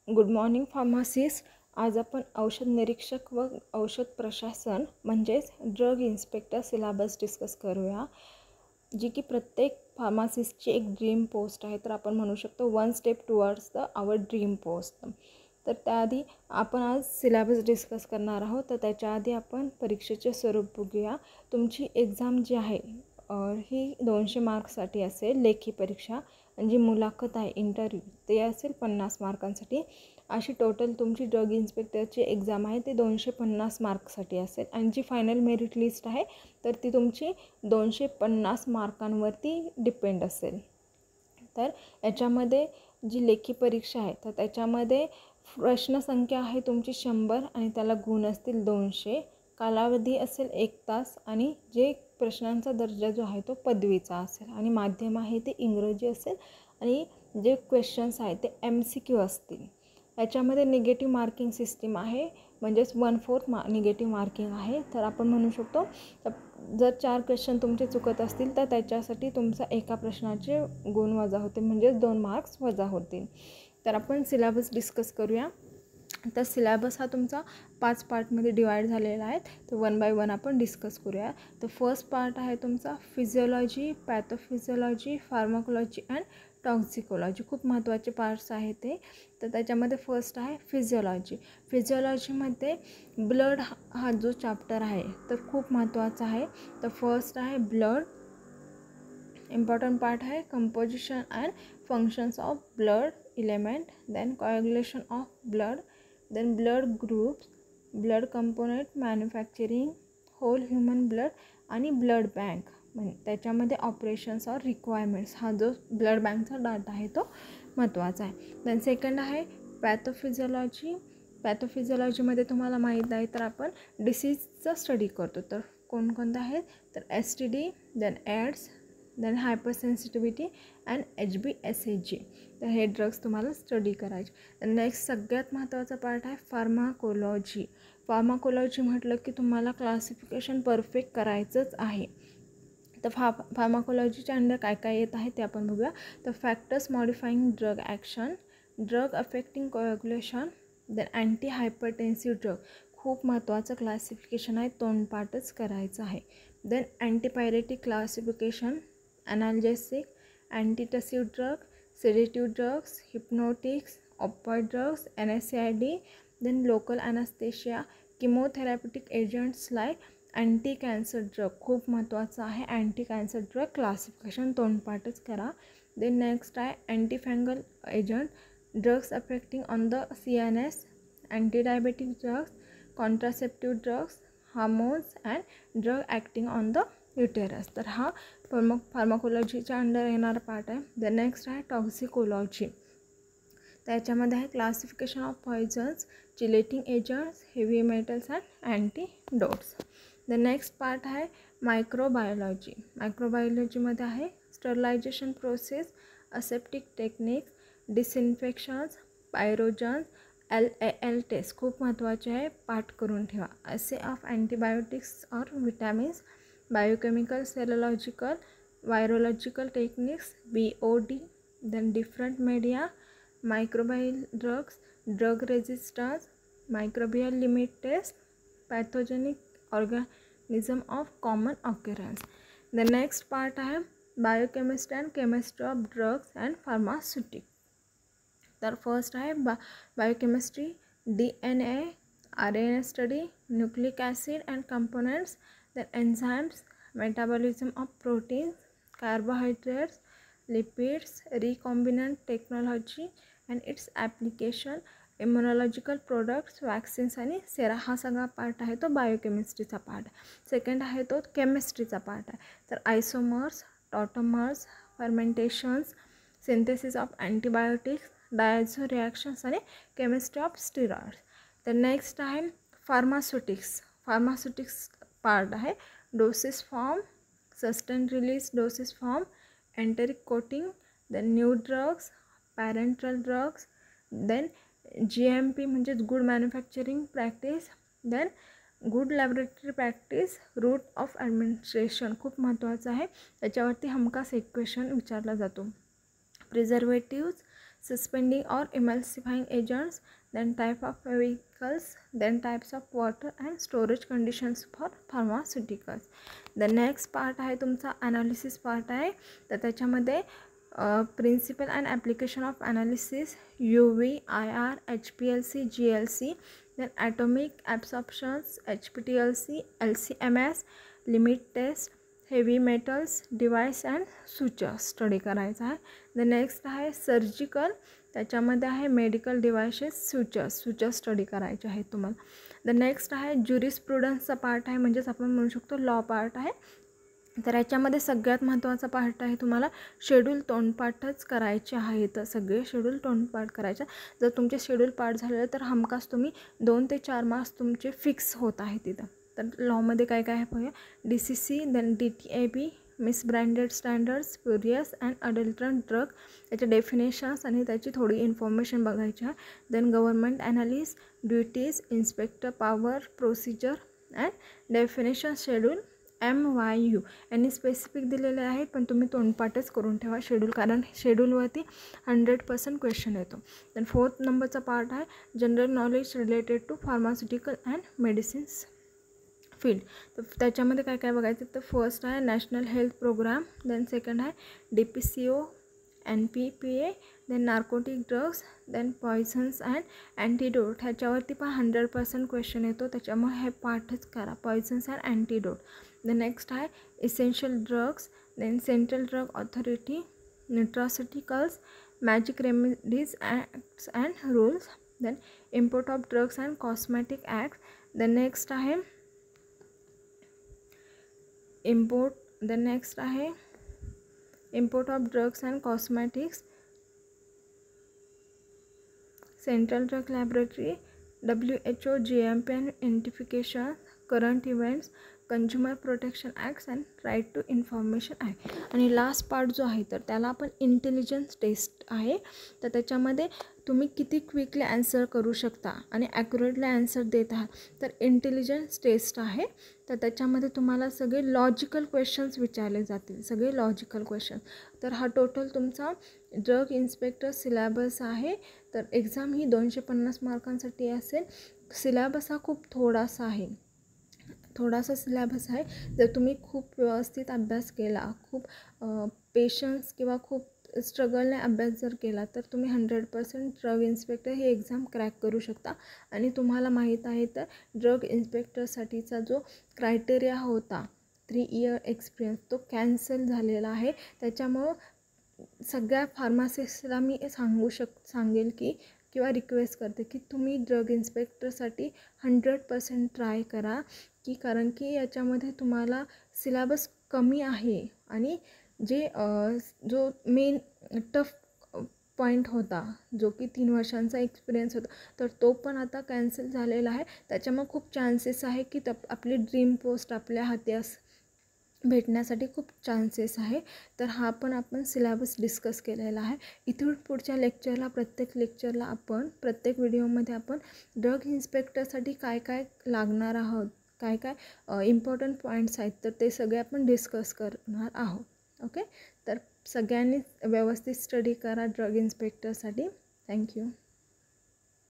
Good morning pharmacist. आज आपण औषध निरीक्षक व औषध प्रशासन म्हणजेच ड्रग इन्स्पेक्टर सिलेबस डिस्कस करूया, जी की प्रत्येक फार्मासिस्टची एक ड्रीम पोस्ट आहे. तर आपण म्हणू शकतो one step towards the our dream post. तर त्याआधी आपण आज सिलेबस डिस्कस करणार आहोत. तर त्याच्या आधी आपण परीक्षेचे स्वरूप बघूया. तुमची एक्झाम जी आहे ही 200 मार्क्ससाठी असेल. लेखी परीक्षा आणि जी मुलाखत आहे इंटरव्ह्यू ते असेल 50 मार्कांसाठी. अशी टोटल तुमची ड्रग इन्स्पेक्टरची एक्झाम आहे ते 250 मार्क्ससाठी असेल. आणि जी फायनल मेरिट लिस्ट आहे तर ती तुमची 250 मार्कांवरती डिपेंड असेल. तर याच्यामध्ये जी लेखी परीक्षा आहे तर त्याच्यामध्ये प्रश्नसंख्या आहे तुमची 100 आणि त्याला गुण असतील 200. कालावधी असेल 1 तास आणि जे प्रश्नांचा दर्जा जो आहे तो पदवीचा असेल आणि माध्यम आहे ते इंग्रजी असेल आणि जे क्वेश्चन्स आहेत ते MCQ असतील. याच्यामध्ये निगेटिव्ह मार्किंग सिस्टीम आहे, म्हणजेच 1/4 निगेटिव्ह मार्किंग आहे. तर आपण म्हणू शकतो जर 4 क्वेश्चन तुमचे चुकत असतील तर त्याच्यासाठी तुमचा एका प्रश्नाचे गुण वजा होते, म्हणजेच 2 मार्क्स वजा होतील. तर आपण सिलेबस डिस्कस करूया. तर सिलेबस हा तुमचा 5 पार्टमध्ये डिवाईड झालेला आहे. तर 1 बाय 1 आपण डिस्कस करूया. तर फर्स्ट पार्ट आहे तुमचा फिजिओलॉजी, पॅथोफिजिओलॉजी, फार्माकोलॉजी अँड टॉक्सिकोलॉजी. खूप महत्त्वाचे पार्ट्स आहेत ते. तर त्याच्यामध्ये फर्स्ट आहे फिजिओलॉजी. फिजिओलॉजीमध्ये ब्लड हा जो चॅप्टर आहे तर खूप महत्त्वाचा आहे. तर फर्स्ट आहे ब्लड. इम्पॉर्टंट पार्ट आहे composition and functions of blood element, then coagulation of blood, then blood groups, blood component manufacturing, whole human blood आणि ब्लड बँक. म्हणजे त्याच्यामध्ये ऑपरेशन्स और रिक्वायरमेंट्स हा जो ब्लड बँकचा डाटा आहे तो महत्त्वाचा आहे. देन सेकंड आहे पॅथोफिजिओलॉजी. पॅथोफिजिओलॉजीमध्ये तुम्हाला माहीत आहे तर आपण डिसीजचा स्टडी करतो. तर कोणकोणतं आहेत तर STD, then AIDS, then hypersensitivity and HBsAg. तर हे ड्रग्स तुम्हाला स्टडी करायचे. नेक्स्ट सगळ्यात महत्त्वाचा पार्ट आहे फार्माकोलॉजी. फार्माकोलॉजी म्हटलं की तुम्हाला क्लासिफिकेशन परफेक्ट करायचंच आहे. तर फार्माकोलॉजीच्या अंडर काय काय येत आहे ते आपण बघूया. तर factors modifying drug action, drug affecting coagulation, then anti hypertensive drug. खूप महत्त्वाचं क्लासिफिकेशन आहे, तोंडपाठच करायचं आहे. Then antipyretic classification, analgesic, antitussive drug, sedative drugs, hypnotics, opioid drugs, NSAID, then local anaesthesia, chemotherapeutic agents like anti cancer drug. खूप महत्त्वाचं आहे anti cancer drug classification, तोंडपाठच करा. देन नेक्स्ट आहे anti fungal agent, drugs affecting on the CNS, anti diabetic drugs, contraceptive drugs, hormones and drug acting on the uterus. तर हा फार्माकोलॉजीच्या under येणारा पार्ट आहे. द नेक्स्ट आहे टॉक्सिकोलॉजी. त्याच्यामध्ये आहे classification of poisons, chelating agents, heavy metals and antidotes. The next part आहे microbiology. मायक्रोबायोलॉजीमध्ये आहे sterilization process, aseptic techniques, disinfections, pyrogens, LAL test. खूप महत्त्वाचे आहे, पाठ करून ठेवा. असे ऑफ अँटीबायोटिक्स और vitamins, biochemical, serological, virological techniques, BOD, then different media, microbial drugs, drug resistance, microbial limit test, pathogenic organism of common occurrence. The next part आहे biochemistry and chemistry of drugs and pharmaceutics. तर first आहे biochemistry, DNA, RNA study, nucleic acid and components, then enzymes, metabolism of proteins, carbohydrates, lipids, recombinant technology and its application, immunological products, vaccines आणि सेरा. हा सगळा part आहे तो बायोकेमिस्ट्रीचा part आहे. Second आहे तो केमिस्ट्रीचा पार्ट आहे. तर isomers, tautomers, fermentations, synthesis of antibiotics, diazo reactions आणि केमिस्ट्री ऑफ स्टिरॉइड्स. तर नेक्स्ट आहे फार्मास्युटिक्स. फार्मास्युटिक्स पार्ट आहे doses form, sustain release doses form, enteric coating, then new drugs, parental drugs, then GMP म्हणजे good manufacturing practice, then good laboratory practice, route of administration. खूप महत्त्वाचं आहे, त्याच्यावरती हमखास एक क्वेश्चन विचारला जातो. प्रिझर्वेटिव्ज, suspending or emulsifying agents, then type of vehicles, then types of water and storage conditions for pharmaceuticals. The next part आहे तुमचा analysis part आहे. तर त्याच्यामध्ये principle and application of analysis, UV, IR, HPLC, GLC, then atomic absorptions, HPLC, LCMS, limit test, heavy metals, device and suture study करायचा आहे. The next आहे surgical, त्याच्यामध्ये आहे मेडिकल डिवाइसेस, सुचर स्टडी करायचे आहे तुम्हाला. द नेक्स्ट आहे ज्युरिस्प्रुडन्सचा part आहे, म्हणजेच आपण म्हणू शकतो लॉ पार्ट आहे. तर याच्यामध्ये सगळ्यात महत्त्वाचा पार्ट आहे तुम्हाला शेड्यूल तोंडपाठच करायचे आहे. तर सगळे शेड्यूल तोंडपाठ करायचे. जर तुमचे शेड्यूल पाठ झाले तर हमखास तुम्ही 2 ते 4 मार्क्स तुमचे फिक्स होत आहे तिथं. तर लॉमध्ये काय काय आहे बघा, DCC, then DTAB, misbranded standards, spurious and adulterant drug, त्याचे डेफिनेशन्स आणि त्याची थोडी इन्फॉर्मेशन बघायची आहे. Then government analyst, duties, inspector power, procedure and definition, schedule, MYU यांनी स्पेसिफिक दिलेले आहेत, पण तुम्ही तोंडपाठच करून ठेवा शेड्यूल, कारण शेड्यूलवरती 100% क्वेश्चन येतो. देन 4th नंबरचा पार्ट आहे general knowledge related to pharmaceutical and medicines field. तर त्याच्यामध्ये काय काय बघायचं, तर फर्स्ट आहे national health programme, then second आहे DPCO, NPPA, then narcotic drugs, then poisons and antidote. ह्याच्यावरती पण 100% क्वेश्चन येतो, त्याच्यामुळे हे पाठच करा, poisons and antidote. The next आहे essential drugs, then central drug authority, nutraceuticals, magic remedies acts and rules, then import of drugs and cosmetic act. The next आहे import of drugs and cosmetics, Central Drug Laboratory, WHO, GMP and identification, current events, Consumer Protection Acts and Right to Information Act. आणि last part जो आहे तर त्याला आपण intelligence taste आहे. तर त्याच्यामध्ये तुम्ही किती क्विकली आन्सर करू शकता आणि ॲक्युरेटली आन्सर देत आहात, तर इंटेलिजन्स टेस्ट आहे. तर त्याच्यामध्ये तुम्हाला सगळे लॉजिकल क्वेश्चन्स विचारले जातील, सगळे लॉजिकल क्वेश्चन. तर हा टोटल तुमचा ड्रग इन्स्पेक्टर सिलेबस आहे. तर एक्झाम ही 250 मार्कांसाठी असेल. सिलेबस हा खूप थोडासा सिलेबस आहे. जर तुम्ही खूप व्यवस्थित अभ्यास केला, खूप पेशन्स किंवा खूप स्ट्रगलने अभ्यास जर केला, तर तुम्ही 100% ड्रग इन्स्पेक्टर ही एक्झाम क्रॅक करू शकता. आणि तुम्हाला माहीत आहे तर ड्रग इन्स्पेक्टरसाठीचा जो क्रायटेरिया होता 3 इयर एक्सपिरियन्स, तो कॅन्सल झालेला आहे. त्याच्यामुळं सगळ्या फार्मासिस्टला मी सांगेल की किंवा रिक्वेस्ट करते की तुम्ही ड्रग इन्स्पेक्टरसाठी 100% ट्राय करा, कारण की याच्यामध्ये तुम्हाला सिलेबस कमी आहे आणि जो मेन टफ पॉईंट होता, जो की 3 वर्षांचा एक्सपिरियन्स होता, तर तो पण आता कॅन्सल झालेला आहे. त्याच्यामुळे खूप चान्सेस आहे की आपली ड्रीम पोस्ट आपल्या हाती भेटण्यासाठी खूप चान्सेस आहे. तर हा पण आपण सिलेबस डिस्कस केलेला आहे. इथून पुढच्या लेक्चरला, प्रत्येक व्हिडिओमध्ये आपण ड्रग इन्स्पेक्टरसाठी काय काय लागणार आहोत, काय काय इम्पॉर्टंट पॉईंट्स आहेत, तर ते सगळे आपण डिस्कस करणार आहोत. ओके, तर सगळ्यांनी व्यवस्थित स्टडी करा ड्रग इन्स्पेक्टरसाठी. थँक्यू.